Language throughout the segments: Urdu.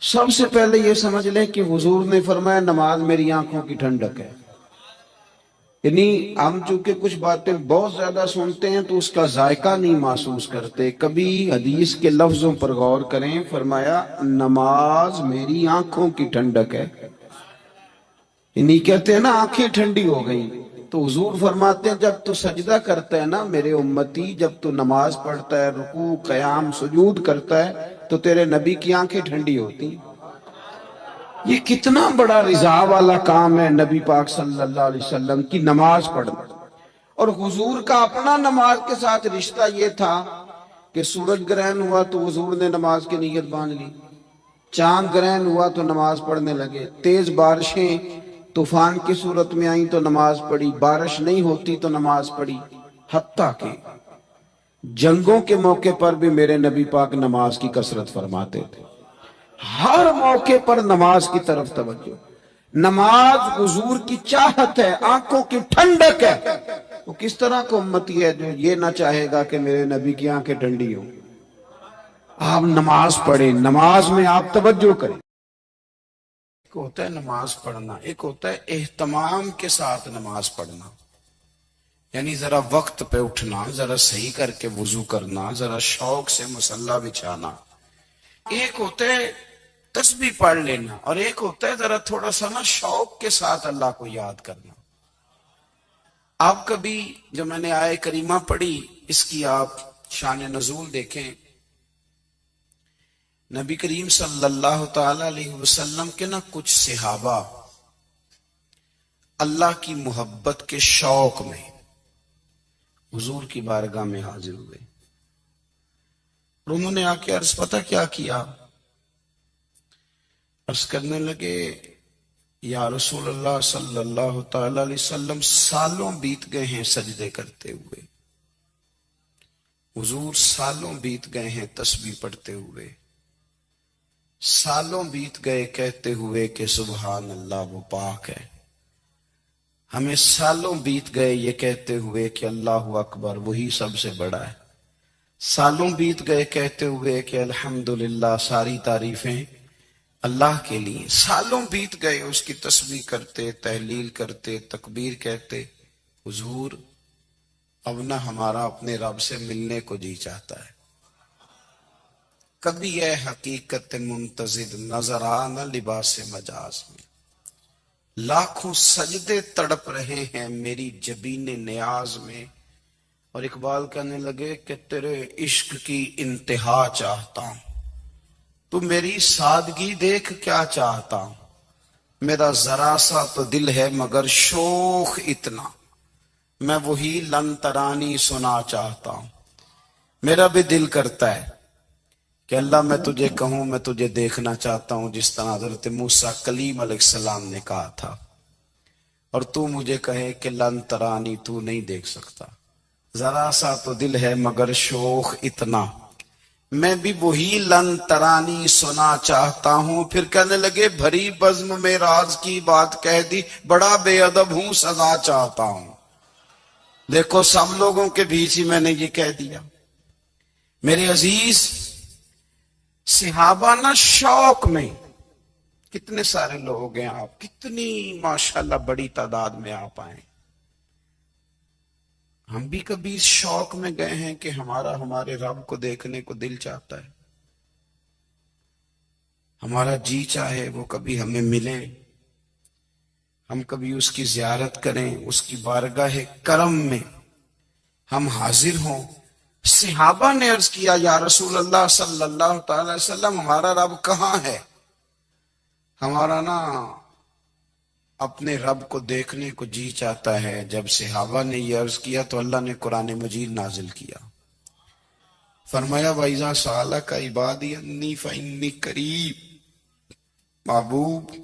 سب سے پہلے یہ سمجھ لیں کہ حضور نے فرمایا نماز میری آنکھوں کی ٹھنڈک ہے. یعنی ہم چونکہ کچھ باتیں بہت زیادہ سنتے ہیں تو اس کا ذائقہ نہیں محسوس کرتے. کبھی حدیث کے لفظوں پر غور کریں. فرمایا نماز میری آنکھوں کی ٹھنڈک ہے. یعنی کہتے ہیں نا آنکھیں ٹھنڈی ہو گئیں. تو حضور فرماتے ہیں جب تو سجدہ کرتا ہے نا میرے امتی، جب تو نماز پڑھتا ہے، رکوع قیام سجود کرتا ہے، تو تیرے نبی کی آنکھیں ٹھنڈی ہوتی ہیں. یہ کتنا بڑا رضا والا کام ہے نبی پاک صلی اللہ علیہ وسلم کی نماز پڑھنا. اور حضور کا اپنا نماز کے ساتھ رشتہ یہ تھا کہ سورج گرہن ہوا تو حضور نے نماز کی نیت باندھ لی، چاند گرہن ہوا تو نماز پڑھنے لگے، تیز بارشیں طوفان کی صورت میں آئیں تو نماز پڑھی، بارش نہیں ہوتی تو نماز پڑھی. حتیٰ کہ جنگوں کے موقع پر بھی میرے نبی پاک نماز کی کثرت فرماتے تھے. ہر موقع پر نماز کی طرف توجہ. نماز حضور کی چاہت ہے، آنکھوں کی ٹھنڈک ہے. وہ کس طرح کا امتی ہے جو یہ نہ چاہے گا کہ میرے نبی کی آنکھیں ٹھنڈی ہوں. آپ نماز پڑھیں، نماز میں آپ توجہ کریں. ایک ہوتا ہے نماز پڑھنا، ایک ہوتا ہے اہتمام کے ساتھ نماز پڑھنا. یعنی ذرا وقت پہ اٹھنا، ذرا صحیح کر کے وضو کرنا، ذرا شوق سے مصلی بچھانا. ایک ہوتا ہے تسبیح پڑھ لینا، اور ایک ہوتا ہے ذرا تھوڑا سا نا شوق کے ساتھ اللہ کو یاد کرنا. آپ کبھی جو میں نے آیہ کریمہ پڑھی اس کی آپ شان نزول دیکھیں. نبی کریم صلی اللہ تعالی علیہ وسلم کے نا کچھ صحابہ اللہ کی محبت کے شوق میں حضور کی بارگاہ میں حاضر ہوئے، اور انہوں نے آ کے عرض پتہ کیا کیا؟ عرض کرنے لگے یا رسول اللہ صلی اللہ تعالی علیہ وسلم سالوں بیت گئے ہیں سجدے کرتے ہوئے، حضور سالوں بیت گئے ہیں تسبیح پڑھتے ہوئے، سالوں بیت گئے کہتے ہوئے کہ سبحان اللہ وہ پاک ہے، ہمیں سالوں بیت گئے یہ کہتے ہوئے کہ اللہ اکبر وہی سب سے بڑا ہے، سالوں بیت گئے کہتے ہوئے کہ الحمدللہ ساری تعریفیں اللہ کے لیے، سالوں بیت گئے اس کی تسبیح کرتے، تحلیل کرتے، تکبیر کہتے. حضور اب نہ ہمارا اپنے رب سے ملنے کو جی چاہتا ہے. کبھی یہ حقیقت منتظر نظر آنا لباس مجاز میں، لاکھوں سجدے تڑپ رہے ہیں میری جبین نیاز میں. اور اقبال کہنے لگے کہ تیرے عشق کی انتہا چاہتا ہوں، تو میری سادگی دیکھ کیا چاہتا ہوں، میرا ذرا سا تو دل ہے مگر شوق اتنا، میں وہی لن ترانی سنا چاہتا ہوں. میرا بھی دل کرتا ہے کہ اللہ میں تجھے کہوں میں تجھے دیکھنا چاہتا ہوں جس طرح حضرت موسیٰ کلیم علیہ السلام نے کہا تھا، اور تو مجھے کہے کہ لن ترانی تو نہیں دیکھ سکتا، ذرا سا تو دل ہے مگر شوق اتنا، میں بھی وہی لن ترانی سنا چاہتا ہوں. پھر کہنے لگے بھری بزم میں راز کی بات کہہ دی، بڑا بے ادب ہوں سزا چاہتا ہوں. دیکھو سب لوگوں کے بیچ ہی میں نے یہ کہہ دیا. میرے عزیز صحابہ نا شوق میں، کتنے سارے لوگ ہیں آپ، کتنی ماشاءاللہ بڑی تعداد میں آپ آئیں. ہم بھی کبھی اس شوق میں گئے ہیں کہ ہمارے رب کو دیکھنے کو دل چاہتا ہے، ہمارا جی چاہے وہ کبھی ہمیں ملے، ہم کبھی اس کی زیارت کریں، اس کی بارگاہ کرم میں ہم حاضر ہوں. صحابہ نے عرض کیا یا رسول اللہ صلی اللہ تعالی علیہ وسلم ہمارا رب کہاں ہے؟ ہمارا نا اپنے رب کو دیکھنے کو جی چاہتا ہے. جب صحابہ نے یہ عرض کیا تو اللہ نے قرآن مجید نازل کیا. فرمایا وَإِذَا سَأَلَكَ عِبَادِي عَنِّي فَإِنِّي قَرِيبٌ. محبوب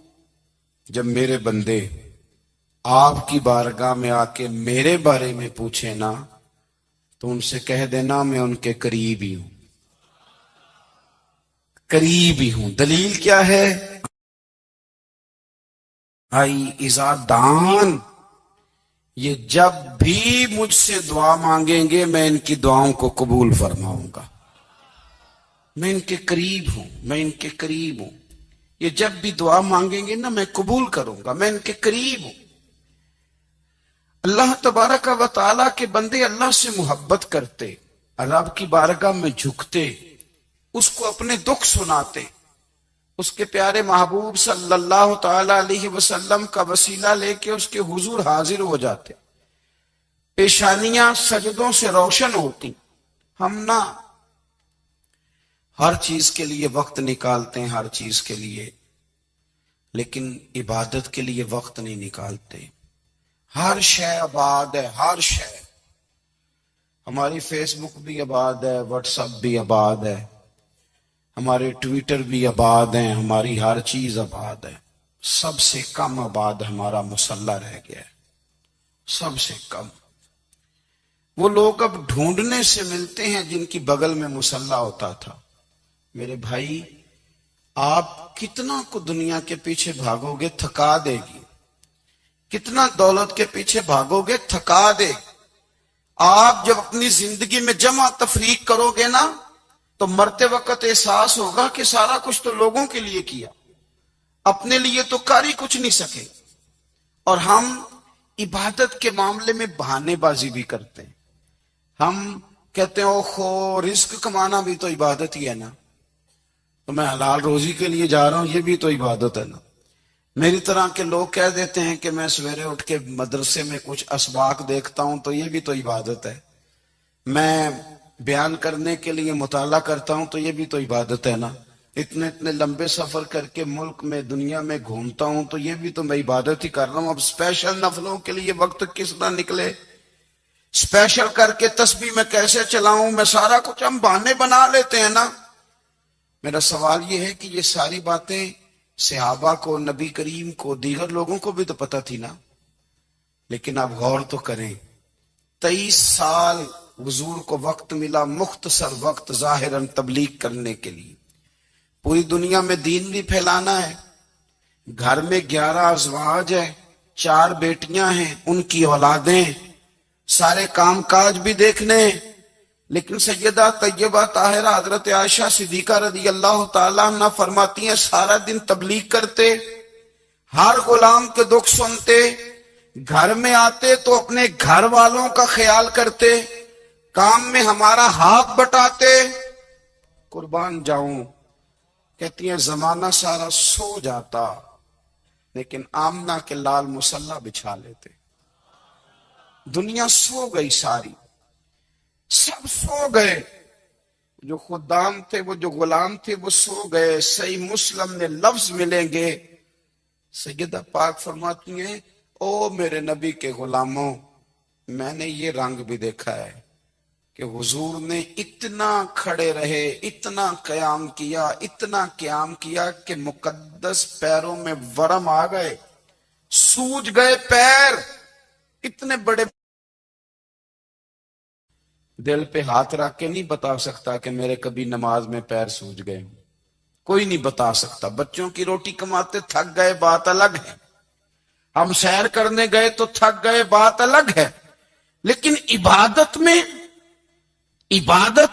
جب میرے بندے آپ کی بارگاہ میں آ کے میرے بارے میں پوچھیں نا تو ان سے کہہ دینا میں ان کے قریب ہی ہوں، قریب ہی ہوں. دلیل کیا ہے؟ اذا دان، یہ جب بھی مجھ سے دعا مانگیں گے میں ان کی دعاؤں کو قبول فرماؤں گا. میں ان کے قریب ہوں، میں ان کے قریب ہوں. یہ جب بھی دعا مانگیں گے نا میں قبول کروں گا، میں ان کے قریب ہوں۔ اللہ تبارک و تعالیٰ کے بندے اللہ سے محبت کرتے، رب کی بارگاہ میں جھکتے، اس کو اپنے دکھ سناتے، اس کے پیارے محبوب صلی اللہ تعالی علیہ وسلم کا وسیلہ لے کے اس کے حضور حاضر ہو جاتے، پیشانیاں سجدوں سے روشن ہوتی۔ ہم نہ ہر چیز کے لیے وقت نکالتے ہیں، ہر چیز کے لیے، لیکن عبادت کے لیے وقت نہیں نکالتے۔ ہر شے آباد ہے، ہر شے، ہماری فیس بک بھی آباد ہے، واٹس ایپ بھی آباد ہے، ہمارے ٹویٹر بھی آباد ہیں، ہماری ہر چیز آباد ہے۔ سب سے کم آباد ہمارا مصلی رہ گیا ہے، سب سے کم۔ وہ لوگ اب ڈھونڈنے سے ملتے ہیں جن کی بغل میں مصلی ہوتا تھا۔ میرے بھائی، آپ کتنا کو دنیا کے پیچھے بھاگو گے تھکا دے گی، کتنا دولت کے پیچھے بھاگو گے تھکا دے گی۔ آپ جب اپنی زندگی میں جمع تفریق کرو گے نا تو مرتے وقت احساس ہوگا کہ سارا کچھ تو لوگوں کے لیے کیا، اپنے لیے تو کر ہی کچھ نہیں سکے۔ اور ہم عبادت کے معاملے میں بہانے بازی بھی کرتے ہیں۔ ہم کہتے ہیں اوخو رزق کمانا بھی تو عبادت ہی ہے نا، تو میں حلال روزی کے لیے جا رہا ہوں، یہ بھی تو عبادت ہے نا۔ میری طرح کے لوگ کہہ دیتے ہیں کہ میں سویرے اٹھ کے مدرسے میں کچھ اسباق دیکھتا ہوں تو یہ بھی تو عبادت ہے، میں بیان کرنے کے لیے مطالعہ کرتا ہوں تو یہ بھی تو عبادت ہے نا، اتنے لمبے سفر کر کے ملک میں دنیا میں گھومتا ہوں تو یہ بھی تو میں عبادت ہی کر رہا ہوں۔ اب اسپیشل نفلوں کے لیے وقت کس طرح نکلے، اسپیشل کر کے تسبیح میں کیسے چلاؤں، میں سارا کچھ ہم بہانے بنا لیتے ہیں نا۔ میرا سوال یہ ہے کہ یہ ساری باتیں صحابہ کو، نبی کریم کو، دیگر لوگوں کو بھی تو پتہ تھی نا، لیکن آپ غور تو کریں، 23 سال حضور کو وقت ملا، مختصر وقت ظاہراً تبلیغ کرنے کے لیے، پوری دنیا میں دین بھی پھیلانا ہے۔ گھر میں 11 ازواج ہے، 4 بیٹیاں ہیں، ان کی اولادیں، سارے کام کاج بھی دیکھنے ہیں۔ لیکن سیدہ طیبہ طاہرہ حضرت عائشہ صدیقہ رضی اللہ تعالیٰ عنہ فرماتی ہیں سارا دن تبلیغ کرتے، ہر غلام کے دکھ سنتے، گھر میں آتے تو اپنے گھر والوں کا خیال کرتے، کام میں ہمارا ہاتھ بٹاتے۔ قربان جاؤں، کہتی ہیں زمانہ سارا سو جاتا لیکن آمنہ کے لال مصلی بچھا لیتے۔ دنیا سو گئی، ساری سب سو گئے، جو خدام تھے، وہ جو غلام تھے، وہ سو گئے۔ صحیح مسلم میں لفظ ملیں گے، سیدہ پاک فرماتی ہیں او میرے نبی کے غلاموں، میں نے یہ رنگ بھی دیکھا ہے کہ حضور نے اتنا کھڑے رہے، اتنا قیام کیا، اتنا قیام کیا کہ مقدس پیروں میں ورم آ گئے، سوج گئے پیر، اتنے بڑے۔ دل پہ ہاتھ رکھ کے نہیں بتا سکتا کہ میرے کبھی نماز میں پیر سوج گئے، کوئی نہیں بتا سکتا۔ بچوں کی روٹی کماتے تھک گئے، بات الگ ہے، ہم سیر کرنے گئے تو تھک گئے، بات الگ ہے، لیکن عبادت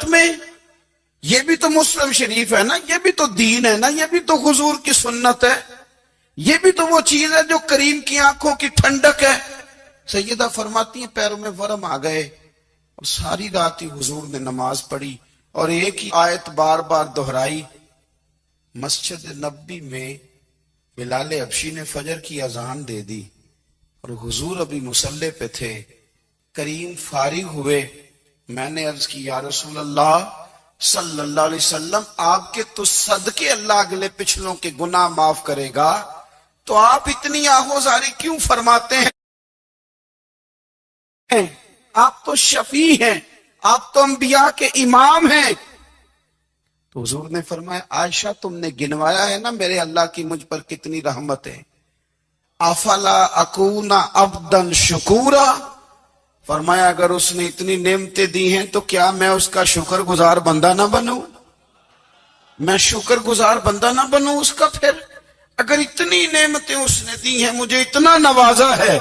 میں یہ بھی تو مسلم شریف ہے نا، یہ بھی تو دین ہے نا، یہ بھی تو حضور کی سنت ہے، یہ بھی تو وہ چیز ہے جو کریم کی آنکھوں کی ٹھنڈک ہے۔ سیدہ فرماتی ہیں پیروں میں ورم آ گئے، اور ساری رات ہی حضور نے نماز پڑھی اور ایک ہی آیت بار بار دہرائی۔ مسجد نبوی میں بلال حبشی نے فجر کی اذان دے دی اور حضور ابھی مصلی پہ تھے، کریم فارغ ہوئے، میں نے عرض کی یا رسول اللہ صلی اللہ علیہ وسلم، آپ کے تو صدقے اللہ اگلے پچھلوں کے گناہ معاف کرے گا، تو آپ اتنی آہوزاری کیوں فرماتے ہیں؟ آپ تو شفیع ہیں، آپ تو انبیاء کے امام ہیں۔ تو حضور نے فرمایا عائشہ تم نے گنوایا ہے نا میرے اللہ کی مجھ پر کتنی رحمت ہے، افلا اکون عبدا شکورا، فرمایا اگر اس نے اتنی نعمتیں دی ہیں تو کیا میں اس کا شکر گزار بندہ نہ بنوں، میں شکر گزار بندہ نہ بنوں اس کا؟ پھر اگر اتنی نعمتیں اس نے دی ہیں، مجھے اتنا نوازا ہے،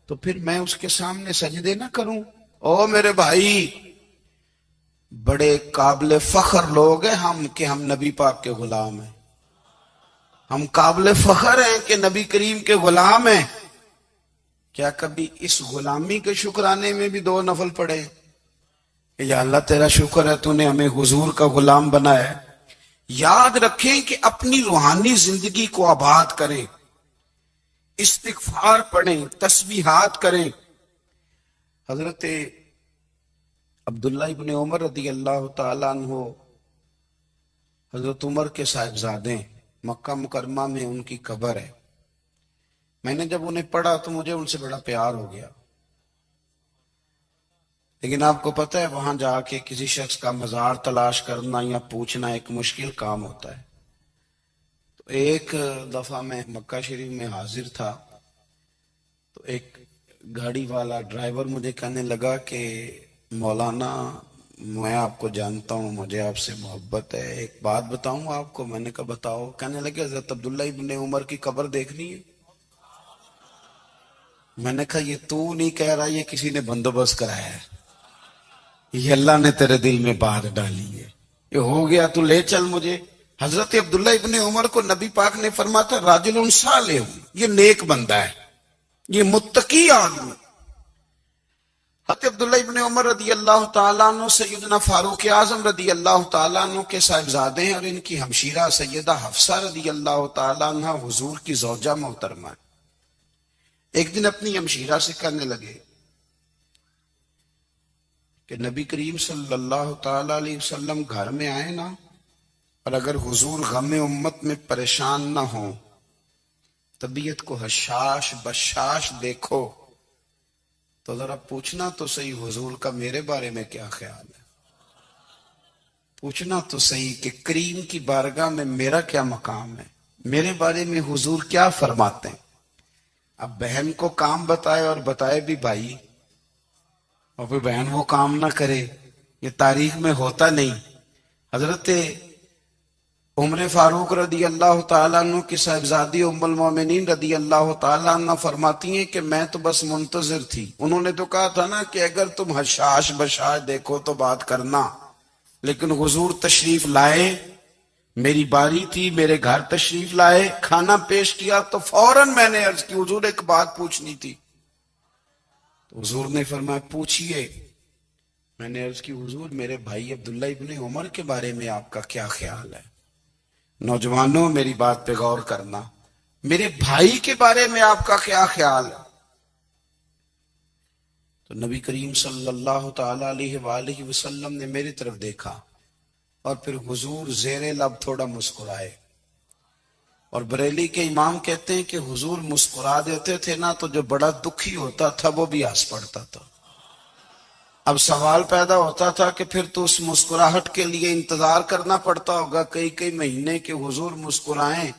تو پھر میں اس کے سامنے سجدے نہ کروں؟ او میرے بھائی، بڑے قابل فخر لوگ ہیں ہم کہ ہم نبی پاک کے غلام ہیں۔ ہم قابل فخر ہیں کہ نبی کریم کے غلام ہیں. کیا کبھی اس غلامی کے شکرانے میں بھی 2 نفل پڑھے کہ یا اللہ تیرا شکر ہے تو نے ہمیں حضور کا غلام بنایا ہے؟ یاد رکھیں کہ اپنی روحانی زندگی کو آباد کریں، استغفار پڑھیں، تسبیحات کریں. حضرت عبداللہ ابن عمر رضی اللہ تعالیٰ عنہ حضرت عمر کے صاحبزادے، مکہ مکرمہ میں ان کی قبر ہے. میں نے جب انہیں پڑھا تو مجھے ان سے بڑا پیار ہو گیا، لیکن آپ کو پتہ ہے وہاں جا کے کسی شخص کا مزار تلاش کرنا یا پوچھنا ایک مشکل کام ہوتا ہے. تو ایک دفعہ میں مکہ شریف میں حاضر تھا، تو ایک گاڑی والا ڈرائیور مجھے کہنے لگا کہ مولانا میں آپ کو جانتا ہوں، مجھے آپ سے محبت ہے، ایک بات بتاؤں آپ کو. میں نے کہا بتاؤ. کہنے لگے حضرت عبداللہ ابن عمر کی قبر دیکھنی ہے. میں نے کہا یہ تو نہیں کہہ رہا، یہ کسی نے بندوبست کرایا ہے، یہ اللہ نے تیرے دل میں بات ڈالی ہے، یہ ہو گیا تو لے چل مجھے. حضرت عبداللہ ابن عمر کو نبی پاک نے فرمایا تھا راجل صالح، یہ نیک بندہ ہے، یہ متقی آدمی. حضرت عبداللہ ابن عمر رضی اللہ تعالیٰ عنہ سیدنا فاروق اعظم رضی اللہ تعالیٰ عنہ کے صاحبزادے ہیں، اور ان کی ہمشیرہ سیدہ حفصہ رضی اللہ تعالیٰ عنہ حضور کی زوجہ محترمہ. ایک دن اپنی ہمشیرہ سے کہنے لگے کہ نبی کریم صلی اللہ تعالیٰ علیہ وسلم گھر میں آئے نا، اور اگر حضور غم امت میں پریشان نہ ہوں، طبیعت کو حشاش بشاش دیکھو، تو ذرا پوچھنا تو صحیح حضور کا میرے بارے میں کیا خیال ہے، پوچھنا تو صحیح کہ کریم کی بارگاہ میں میرا کیا مقام ہے، میرے بارے میں حضور کیا فرماتے ہیں. اب بہن کو کام بتائے اور بتائے بھی بھائی، اور پھر بہن وہ کام نہ کرے، یہ تاریخ میں ہوتا نہیں. حضرت عمر فاروق رضی اللہ تعالیٰ عنہ کی صاحبزادی ام المومنین رضی اللہ تعالیٰ عنہ فرماتی ہیں کہ میں تو بس منتظر تھی. انہوں نے تو کہا تھا نا کہ اگر تم حشاش بشاش دیکھو تو بات کرنا، لیکن حضور تشریف لائے، میری باری تھی، میرے گھر تشریف لائے، کھانا پیش کیا تو فوراً میں نے عرض کی حضور ایک بات پوچھنی تھی. تو حضور نے فرمایا پوچھئے. میں نے عرض کی حضور میرے بھائی عبداللہ ابن عمر کے بارے میں آپ کا کیا خیال ہے؟ نوجوانوں میری بات پہ غور کرنا، میرے بھائی کے بارے میں آپ کا کیا خیال ہے؟ تو نبی کریم صلی اللہ تعالی علیہ وآلہ وسلم نے میری طرف دیکھا، اور پھر حضور زیر لب تھوڑا مسکرائے. اور بریلی کے امام کہتے ہیں کہ حضور مسکرا دیتے تھے نا تو جو بڑا دکھی ہوتا تھا وہ بھی ہنس پڑتا تھا. اب سوال پیدا ہوتا تھا کہ پھر تو اس مسکراہٹ کے لیے انتظار کرنا پڑتا ہوگا کئی مہینے کے حضور مسکرائیں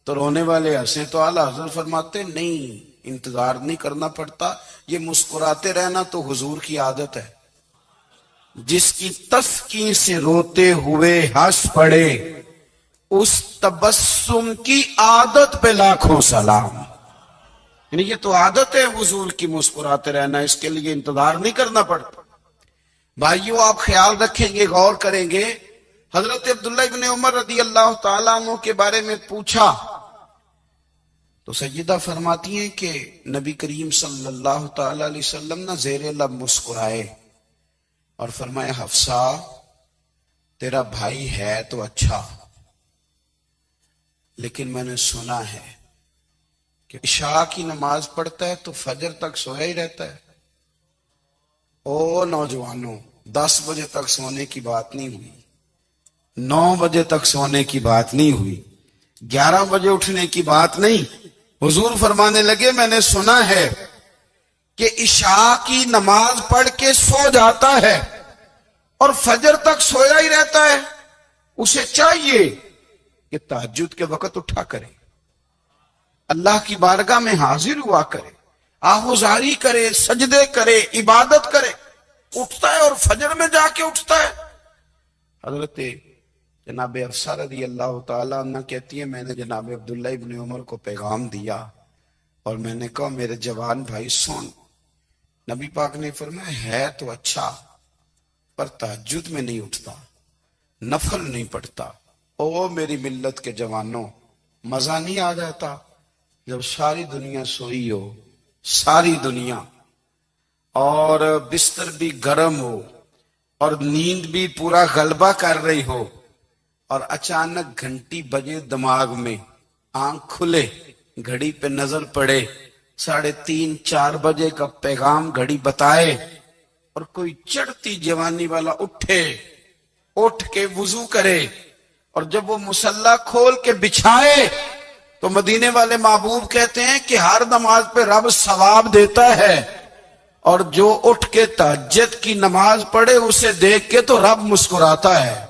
تو رونے والے ہنسیں. تو اعلیٰ حضرت فرماتے نہیں، انتظار نہیں کرنا پڑتا، یہ مسکراتے رہنا تو حضور کی عادت ہے. جس کی تسکین سے روتے ہوئے ہنس پڑے اس تبسم کی عادت پہ لاکھوں سلام. یعنی یہ تو عادت ہے حضور کی مسکراتے رہنا، اس کے لیے انتظار نہیں کرنا پڑتا. بھائیو آپ خیال رکھیں گے، غور کریں گے. حضرت عبداللہ ابن عمر رضی اللہ تعالیٰ عنہ کے بارے میں پوچھا تو سیدہ فرماتی ہیں کہ نبی کریم صلی اللہ تعالیٰ علیہ وسلم نہ زیر لب مسکرائے اور فرمایا حفصہ تیرا بھائی ہے تو اچھا، لیکن میں نے سنا ہے کہ عشاء کی نماز پڑھتا ہے تو فجر تک سویا ہی رہتا ہے. او نوجوانوں، 10 بجے تک سونے کی بات نہیں ہوئی، 9 بجے تک سونے کی بات نہیں ہوئی، 11 بجے اٹھنے کی بات نہیں. حضور فرمانے لگے میں نے سنا ہے کہ عشاء کی نماز پڑھ کے سو جاتا ہے اور فجر تک سویا ہی رہتا ہے، اسے چاہیے کہ تہجد کے وقت اٹھا کرے، اللہ کی بارگاہ میں حاضر ہوا کرے، آہوزاری کرے، سجدے کرے، عبادت کرے. اٹھتا ہے اور فجر میں جا کے اٹھتا ہے. حضرت جناب حفصہ رضی اللہ تعالیٰ عنہ کہتی ہے میں نے جناب عبداللہ ابن عمر کو پیغام دیا اور میں نے کہا میرے جوان بھائی سن. نبی پاک نے فرمایا ہے تو اچھا پر تہجد میں نہیں اٹھتا، نفل نہیں پڑھتا. او میری ملت کے جوانوں، مزہ نہیں آ جاتا جب ساری دنیا سوئی ہو، ساری دنیا، اور بستر بھی گرم ہو اور نیند بھی پورا غلبہ کر رہی ہو، اور اچانک گھنٹی بجے دماغ میں، آنکھ کھلے، گھڑی پہ نظر پڑے، 3:30 4 بجے کا پیغام گھڑی بتائے، اور کوئی چڑھتی جوانی والا اٹھ کے وضو کرے، اور جب وہ مصلی کھول کے بچھائے تو مدینے والے محبوب کہتے ہیں کہ ہر نماز پہ رب ثواب دیتا ہے، اور جو اٹھ کے تہجد کی نماز پڑھے اسے دیکھ کے تو رب مسکراتا ہے،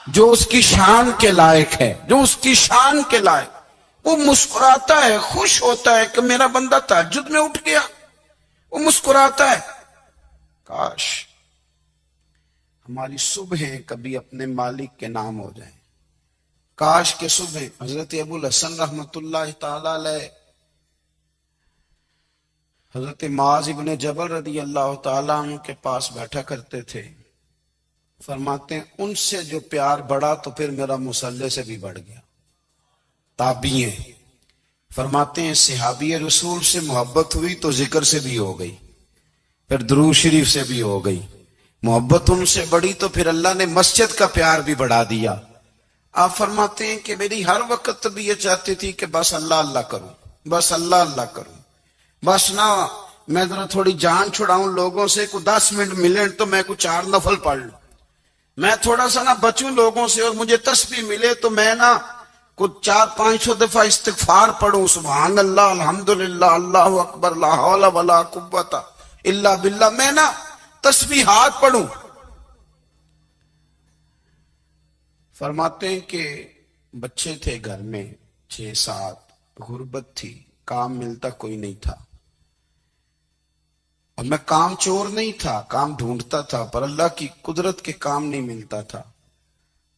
جو اس کی شان کے لائق ہے، جو اس کی شان کے لائق، وہ مسکراتا ہے، خوش ہوتا ہے کہ میرا بندہ تہجد میں اٹھ گیا، وہ مسکراتا ہے۔ کاش ہماری صبحیں کبھی اپنے مالک کے نام ہو جائیں، کاش کے صبح حضرت ابو الحسن رحمت اللہ تعالی علیہ حضرت معاذ ابن جبل رضی اللہ تعالیٰ عنہ کے پاس بیٹھا کرتے تھے، فرماتے ہیں ان سے جو پیار بڑھا تو پھر میرا مصلی سے بھی بڑھ گیا۔ تابعی ہیں، فرماتے ہیں صحابی رسول سے محبت ہوئی تو ذکر سے بھی ہو گئی، پھر درود شریف سے بھی ہو گئی، محبت ان سے بڑھی تو پھر اللہ نے مسجد کا پیار بھی بڑھا دیا۔ آپ فرماتے ہیں کہ میری ہر وقت طبیعت چاہتی تھی کہ بس اللہ اللہ کروں، بس اللہ اللہ کروں، بس نہ میں ذرا تھوڑی جان چھڑاؤں لوگوں سے، کوئی 10 منٹ ملے تو میں کوئی 4 نفل پڑھ لوں، میں تھوڑا سا نہ بچوں لوگوں سے، اور مجھے تسبیح ملے تو میں نہ کچھ 400-500 دفعہ استغفار پڑھوں، سبحان اللہ، الحمدللہ، اللہ اکبر، لا حول ولا قوت الا باللہ، میں نہ تسبیحات پڑھوں۔ فرماتے ہیں کہ بچے تھے گھر میں 6-7، غربت تھی، کام ملتا کوئی نہیں تھا، اور میں کام چور نہیں تھا، کام ڈھونڈتا تھا، پر اللہ کی قدرت کے کام نہیں ملتا تھا۔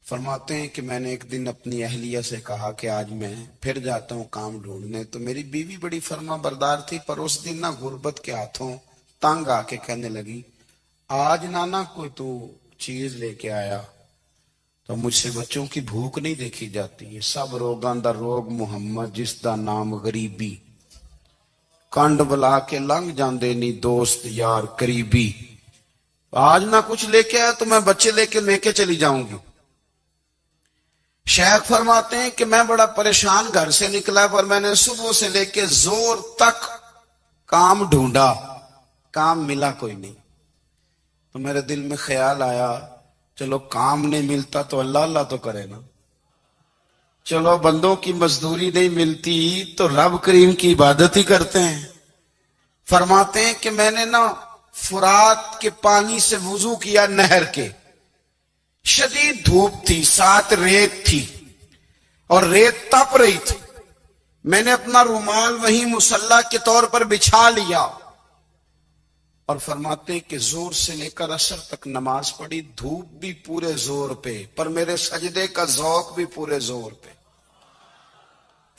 فرماتے ہیں کہ میں نے ایک دن اپنی اہلیہ سے کہا کہ آج میں پھر جاتا ہوں کام ڈھونڈنے، تو میری بیوی بڑی فرما بردار تھی، پر اس دن نہ غربت کے ہاتھوں تنگ آ کے کہنے لگی آج نانا کوئی تو چیز لے کے آیا، تو مجھ سے بچوں کی بھوک نہیں دیکھی جاتی ہے، سب روگاں دا روگ محمد جس دا نام غریبی، کنڈ بلا کے لنگ جاندے نہیں دوست یار قریبی، آج نہ کچھ لے کے آیا تو میں بچے لے کے چلی جاؤں گی۔ شیخ فرماتے ہیں کہ میں بڑا پریشان گھر سے نکلا، پر میں نے صبح سے لے کے زور تک کام ڈھونڈا، کام ملا کوئی نہیں، تو میرے دل میں خیال آیا چلو کام نہیں ملتا تو اللہ اللہ تو کرے نا، چلو بندوں کی مزدوری نہیں ملتی تو رب کریم کی عبادت ہی کرتے ہیں۔ فرماتے ہیں کہ میں نے نا فرات کے پانی سے وضو کیا، نہر کے، شدید دھوپ تھی، ساتھ ریت تھی اور ریت تپ رہی تھی، میں نے اپنا رومال وہیں مصلی کے طور پر بچھا لیا، اور فرماتے ہیں کہ زور سے لے کر عصر تک نماز پڑھی، دھوپ بھی پورے زور پہ، پر میرے سجدے کا ذوق بھی پورے زور پہ۔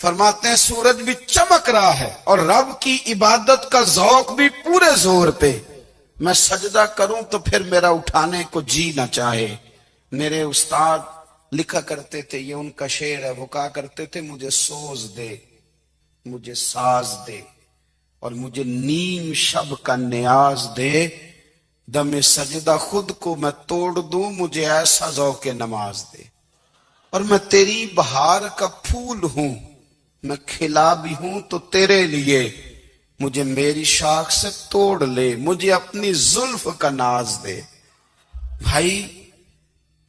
فرماتے ہیں سورج بھی چمک رہا ہے اور رب کی عبادت کا ذوق بھی پورے زور پہ، میں سجدہ کروں تو پھر میرا اٹھانے کو جی نہ چاہے۔ میرے استاد لکھا کرتے تھے، یہ ان کا شعر ہے، وہ کہا کرتے تھے مجھے سوز دے، مجھے ساز دے، اور مجھے نیم شب کا نیاز دے، دم سجدہ خود کو میں توڑ دوں، مجھے ایسا ذوق نماز دے، اور میں تیری بہار کا پھول ہوں، میں کھلا بھی ہوں تو تیرے لیے، مجھے میری شاخ سے توڑ لے، مجھے اپنی زلف کا ناز دے۔ بھائی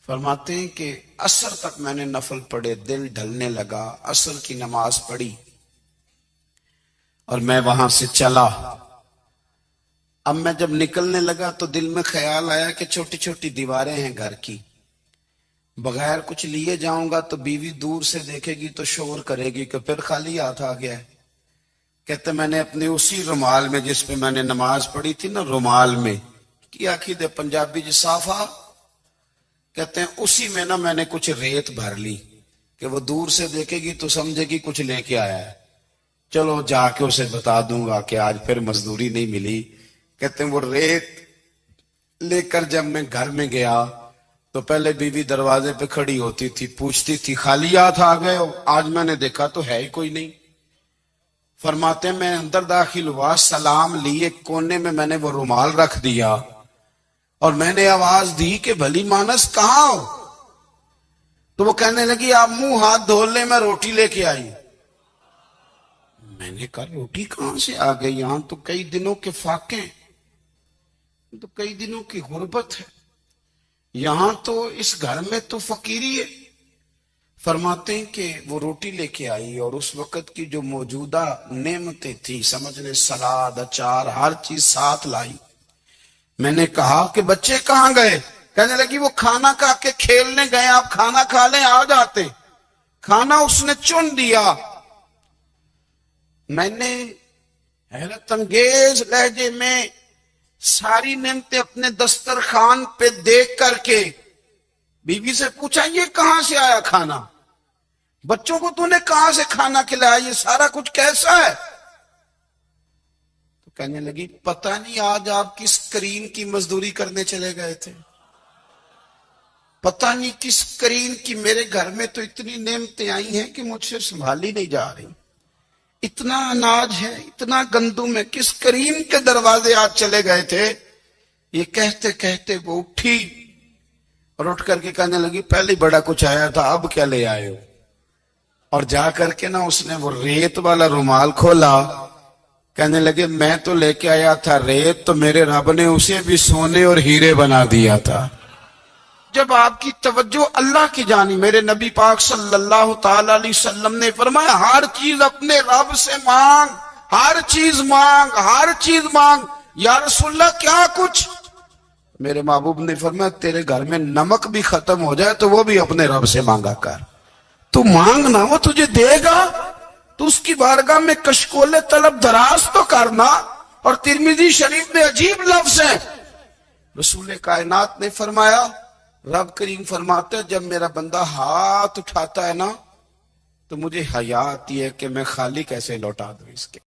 فرماتے ہیں کہ عصر تک میں نے نفل پڑھے، دل ڈھلنے لگا، عصر کی نماز پڑھی اور میں وہاں سے چلا۔ اب میں جب نکلنے لگا تو دل میں خیال آیا کہ چھوٹی چھوٹی دیواریں ہیں گھر کی، بغیر کچھ لیے جاؤں گا تو بیوی دور سے دیکھے گی تو شور کرے گی کہ پھر خالی ہاتھ آ گیا ہے۔ کہتے میں نے اپنے اسی رومال میں جس پہ میں نے نماز پڑھی تھی نا، رومال میں کی آخی دے پنجابی جی صافہ، کہتے ہیں اسی میں نا میں نے کچھ ریت بھر لی کہ وہ دور سے دیکھے گی تو سمجھے گی کچھ لے کے آیا ہے، چلو جا کے اسے بتا دوں گا کہ آج پھر مزدوری نہیں ملی۔ کہتے ہیں وہ ریت لے کر جب میں گھر میں گیا تو پہلے بیوی دروازے پہ کھڑی ہوتی تھی، پوچھتی تھی خالی ہاتھ آ گئے ہو؟ آج میں نے دیکھا تو ہے ہی کوئی نہیں۔ فرماتے ہیں میں اندر داخل ہوا، سلام لیے، کونے میں نے وہ رومال رکھ دیا اور میں نے آواز دی کہ بھلی مانس کہاں ہو؟ تو وہ کہنے لگی آپ منہ ہاتھ دھو لیں، میں روٹی لے کے آئی۔ میں نے کہا روٹی کہاں سے آ گئی؟ یہاں تو کئی دنوں کے فاقے ہیں، تو کئی دنوں کی غربت ہے، یہاں تو اس گھر میں تو فقیری ہے۔ فرماتے ہیں کہ وہ روٹی لے کے آئی اور اس وقت کی جو موجودہ نعمتیں تھی، سمجھ لیں سلاد، اچار، ہر چیز ساتھ لائی۔ میں نے کہا کہ بچے کہاں گئے؟ کہنے لگی وہ کھانا کھا کے کھیلنے گئے، آپ کھانا کھا لیں آ جاتے۔ کھانا اس نے چن دیا۔ میں نے حیرت انگیز لہجے میں ساری نعمتیں اپنے دسترخوان پہ دیکھ کر کے بیوی سے پوچھا یہ کہاں سے آیا کھانا؟ بچوں کو تو نے کہاں سے کھانا کھلایا؟ یہ سارا کچھ کیسا ہے؟ تو کہنے لگی پتہ نہیں آج آپ کس کریم کی مزدوری کرنے چلے گئے تھے، پتہ نہیں کس کریم کی، میرے گھر میں تو اتنی نعمتیں آئی ہیں کہ مجھ سے سنبھالی نہیں جا رہی، اتنا اناج ہے، اتنا گندم ہے، کس کریم کے دروازے آج چلے گئے تھے؟ یہ کہتے کہتے وہ اٹھی اور اٹھ کر کے کہنے لگی پہلے بڑا کچھ آیا تھا، اب کیا لے آئے ہو؟ اور جا کر کے نا اس نے وہ ریت والا رومال کھولا، کہنے لگے میں تو لے کے آیا تھا ریت، تو میرے رب نے اسے بھی سونے اور ہیرے بنا دیا تھا۔ جب آپ کی توجہ اللہ کی جانی، میرے نبی پاک صلی اللہ تعالی علیہ وسلم نے فرمایا ہر چیز اپنے رب سے مانگ، ہر چیز مانگ، ہر چیز مانگ۔ یا رسول اللہ کیا کچھ؟ میرے محبوب نے فرمایا تیرے گھر میں نمک بھی ختم ہو جائے تو وہ بھی اپنے رب سے مانگا کر، تو مانگنا وہ تجھے دے گا، تو اس کی بارگاہ میں کشکول طلب دراز تو کرنا۔ اور ترمذی شریف میں عجیب لفظ ہے، رسول کائنات نے فرمایا، رب کریم فرماتا ہے جب میرا بندہ ہاتھ اٹھاتا ہے نا تو مجھے حیا آتی ہے کہ میں خالی کیسے لوٹا دوں اس کے۔